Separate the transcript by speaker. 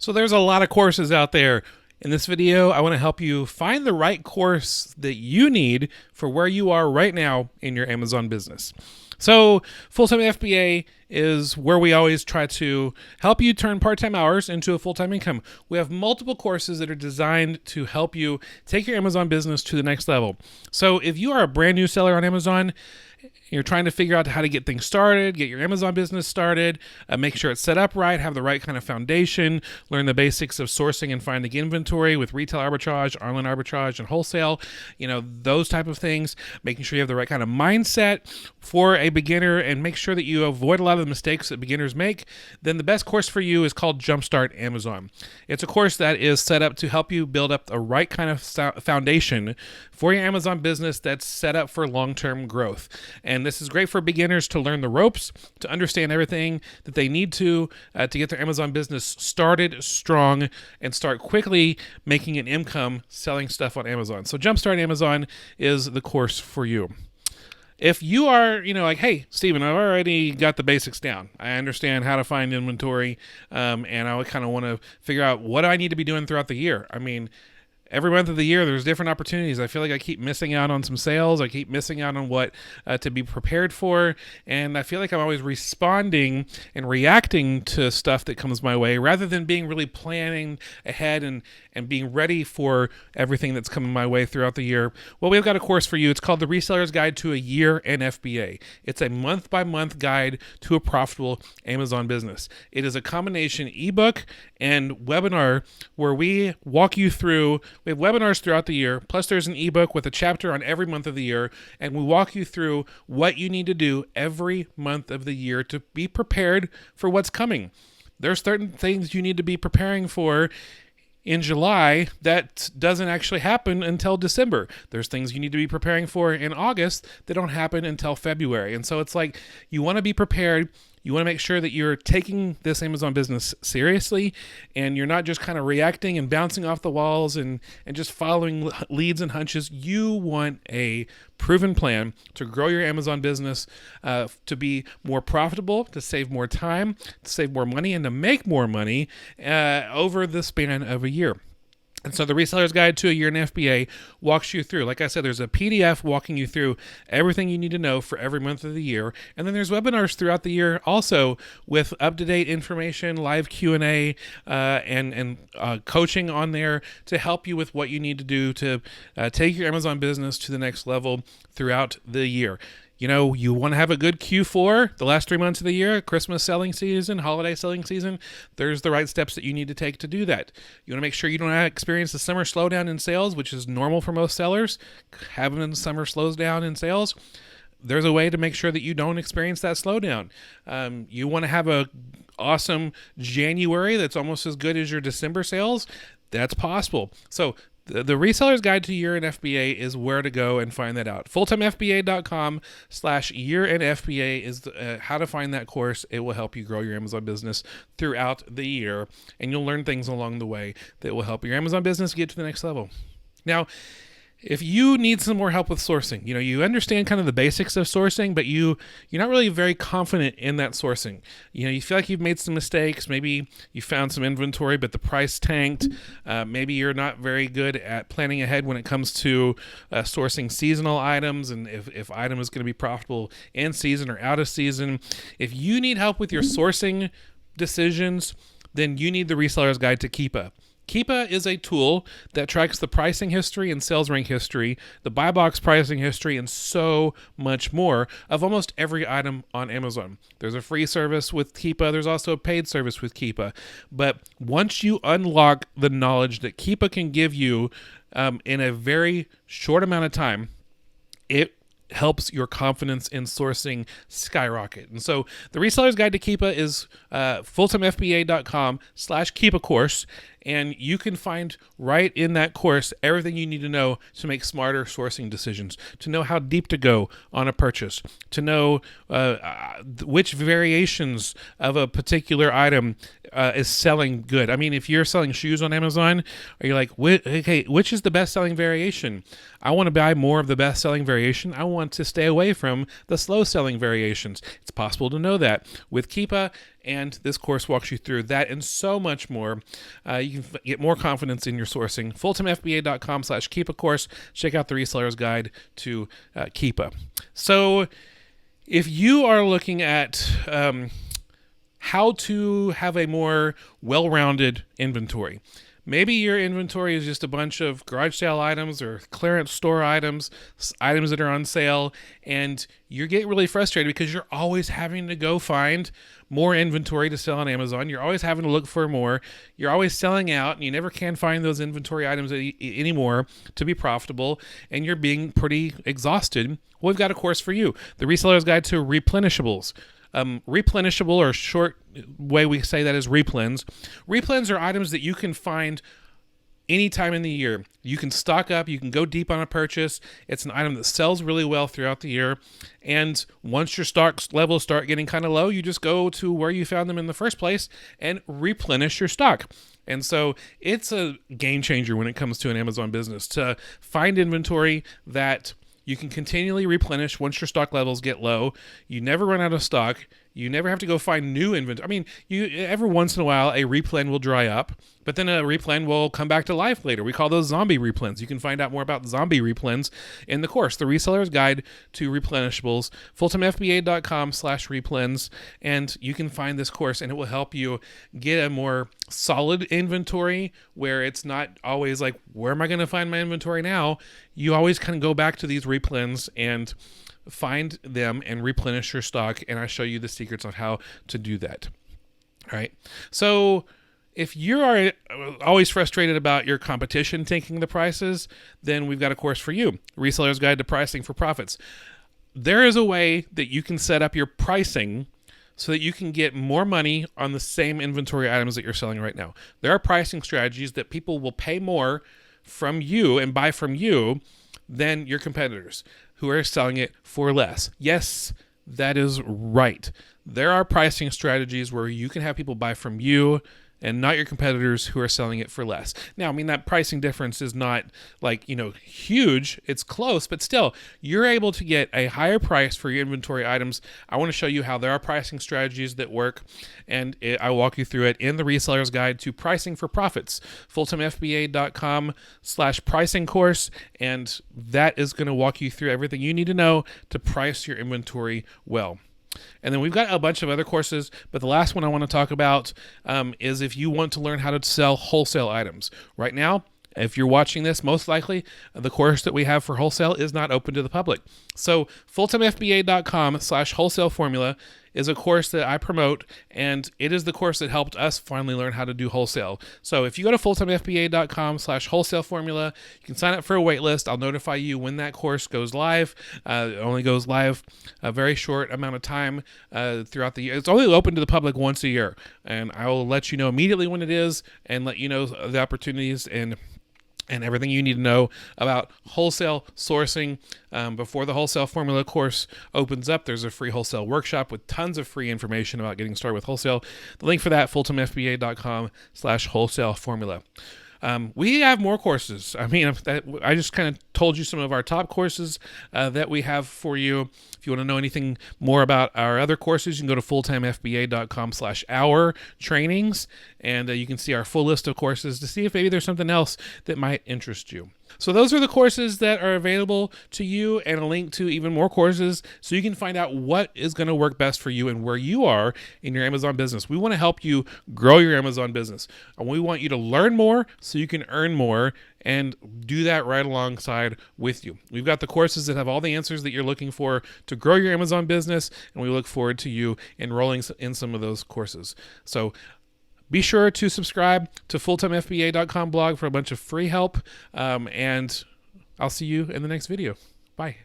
Speaker 1: So there's a lot of courses out there. In this video, I want to help you find the right course that you need for where you are right now in your Amazon business. So full-time FBA is where we always try to help you turn part-time hours into a full-time income. We have multiple courses that are designed to help you take your Amazon business to the next level. So if you are a brand new seller on Amazon, you're trying to figure out how to get things started, get your Amazon business started, make sure it's set up right, have the right kind of foundation, learn the basics of sourcing and finding inventory with retail arbitrage, online arbitrage, and wholesale, those type of things, making sure you have the right kind of mindset for a beginner and make sure that you avoid a lot of the mistakes that beginners make, then the best course for you is called Jumpstart Amazon. It's a course that is set up to help you build up the right kind of foundation for your Amazon business that's set up for long-term growth. And this is great for beginners to learn the ropes, to understand everything that they need to get their Amazon business started strong and start quickly making an income selling stuff on Amazon. So Jumpstart Amazon is the course for you. If you are, like, hey, Steven, I've already got the basics down. I understand how to find inventory, and I kind of want to figure out what I need to be doing throughout the year. I mean, every month of the year, there's different opportunities. I feel like I keep missing out on some sales. I keep missing out on what to be prepared for. And I feel like I'm always responding and reacting to stuff that comes my way rather than being really planning ahead and being ready for everything that's coming my way throughout the year. Well, we've got a course for you. It's called the Reseller's Guide to a Year in FBA. It's a month-by-month guide to a profitable Amazon business. It is a combination ebook and webinar where we walk you through. We have webinars throughout the year, plus there's an ebook with a chapter on every month of the year, and we walk you through what you need to do every month of the year to be prepared for what's coming. There's certain things you need to be preparing for in July that doesn't actually happen until December. There's things you need to be preparing for in August that don't happen until February. And so it's like you want to be prepared. You want to make sure that you're taking this Amazon business seriously and you're not just kind of reacting and bouncing off the walls and just following leads and hunches. You want a proven plan to grow your Amazon business, to be more profitable, to save more time, to save more money, and to make more money over the span of a year. And so the Reseller's Guide to a Year in FBA walks you through. Like I said, there's a PDF walking you through everything you need to know for every month of the year. And then there's webinars throughout the year also with up-to-date information, live Q&A, and coaching on there to help you with what you need to do to take your Amazon business to the next level throughout the year. You want to have a good Q4, the last 3 months of the year, Christmas selling season, holiday selling season. There's the right steps that you need to take to do that. You want to make sure you don't experience the summer slowdown in sales, which is normal for most sellers. Having the summer slows down in sales, there's a way to make sure that you don't experience that slowdown. You want to have a awesome January that's almost as good as your December sales. That's possible. So the Reseller's Guide to Year in FBA is where to go and find that out. FulltimeFBA.com/Year in FBA is how to find that course. It will help you grow your Amazon business throughout the year, and you'll learn things along the way that will help your Amazon business get to the next level. Now, if you need some more help with sourcing, you understand kind of the basics of sourcing, but you're not really very confident in that sourcing. You feel like you've made some mistakes. Maybe you found some inventory, but the price tanked. Maybe you're not very good at planning ahead when it comes to sourcing seasonal items and if item is going to be profitable in season or out of season. If you need help with your sourcing decisions, then you need the Reseller's Guide to Keepa. Keepa is a tool that tracks the pricing history and sales rank history, the buy box pricing history, and so much more of almost every item on Amazon. There's a free service with Keepa. There's also a paid service with Keepa. But once you unlock the knowledge that Keepa can give you in a very short amount of time, it helps your confidence in sourcing skyrocket. And so the Reseller's Guide to Keepa is fulltimefba.com/Keepa course. And you can find right in that course everything you need to know to make smarter sourcing decisions, to know how deep to go on a purchase, to know which variations of a particular item is selling good. I mean, if you're selling shoes on Amazon, are you like, okay, which is the best-selling variation? I want to buy more of the best-selling variation. I want to stay away from the slow-selling variations. It's possible to know that with Keepa And this course walks you through that and so much more. You can get more confidence in your sourcing. FulltimeFBA.com/Keepa course. Check out the Reseller's Guide to Keepa. So if you are looking at how to have a more well-rounded inventory, maybe your inventory is just a bunch of garage sale items or clearance store items, items that are on sale, and you get really frustrated because you're always having to go find more inventory to sell on Amazon. You're always having to look for more. You're always selling out, and you never can find those inventory items anymore to be profitable, and you're being pretty exhausted. Well, we've got a course for you, the Reseller's Guide to Replenishables. Replenishable, or short way we say that is replens. Replens are items that you can find anytime in the year. You can stock up, you can go deep on a purchase. It's an item that sells really well throughout the year. And once your stock levels start getting kind of low, you just go to where you found them in the first place and replenish your stock. And so it's a game changer when it comes to an Amazon business to find inventory that you can continually replenish once your stock levels get low. You never run out of stock. You never have to go find new inventory. I mean, every once in a while, a replen will dry up, but then a replen will come back to life later. We call those zombie replens. You can find out more about zombie replens in the course, the Reseller's Guide to Replenishables, FulltimeFBA.com/replens, and you can find this course, and it will help you get a more solid inventory where it's not always like, where am I going to find my inventory now? You always kind of go back to these replens and find them and replenish your stock, and I show you the secrets on how to do that. All right. So if you are always frustrated about your competition taking the prices, then we've got a course for you, Reseller's Guide to Pricing for Profits. There is a way that you can set up your pricing so that you can get more money on the same inventory items that you're selling right now. There are pricing strategies that people will pay more from you and buy from you than your competitors who are selling it for less. Yes, that is right. There are pricing strategies where you can have people buy from you and not your competitors who are selling it for less. Now, I mean, that pricing difference is not like, huge. It's close, but still, you're able to get a higher price for your inventory items. I want to show you how there are pricing strategies that work, and I walk you through it in the Reseller's Guide to Pricing for Profits, FulltimeFBA.com/pricing course, and that is going to walk you through everything you need to know to price your inventory well. And then we've got a bunch of other courses, but the last one I want to talk about is if you want to learn how to sell wholesale items. Right now, if you're watching this, most likely the course that we have for wholesale is not open to the public. So FulltimeFBA.com/Wholesale Formula is a course that I promote, and it is the course that helped us finally learn how to do wholesale. So if you go to FulltimeFBA.com/Wholesale Formula, you can sign up for a wait list. I'll notify you when that course goes live. It only goes live a very short amount of time throughout the year. It's only open to the public once a year, and I will let you know immediately when it is and let you know the opportunities and everything you need to know about wholesale sourcing. Before the Wholesale Formula course opens up, there's a free wholesale workshop with tons of free information about getting started with wholesale. The link for that, FulltimeFBA.com/Wholesale Formula. We have more courses. I mean, I just kind of told you some of our top courses that we have for you. If you want to know anything more about our other courses, you can go to FulltimeFBA.com/our trainings, and you can see our full list of courses to see if maybe there's something else that might interest you. So those are the courses that are available to you, and a link to even more courses so you can find out what is going to work best for you and where you are in your Amazon business. We want to help you grow your Amazon business, and we want you to learn more so you can earn more and do that right alongside with you. We've got the courses that have all the answers that you're looking for to grow your Amazon business, and we look forward to you enrolling in some of those courses. So be sure to subscribe to FulltimeFBA.com blog for a bunch of free help, and I'll see you in the next video. Bye.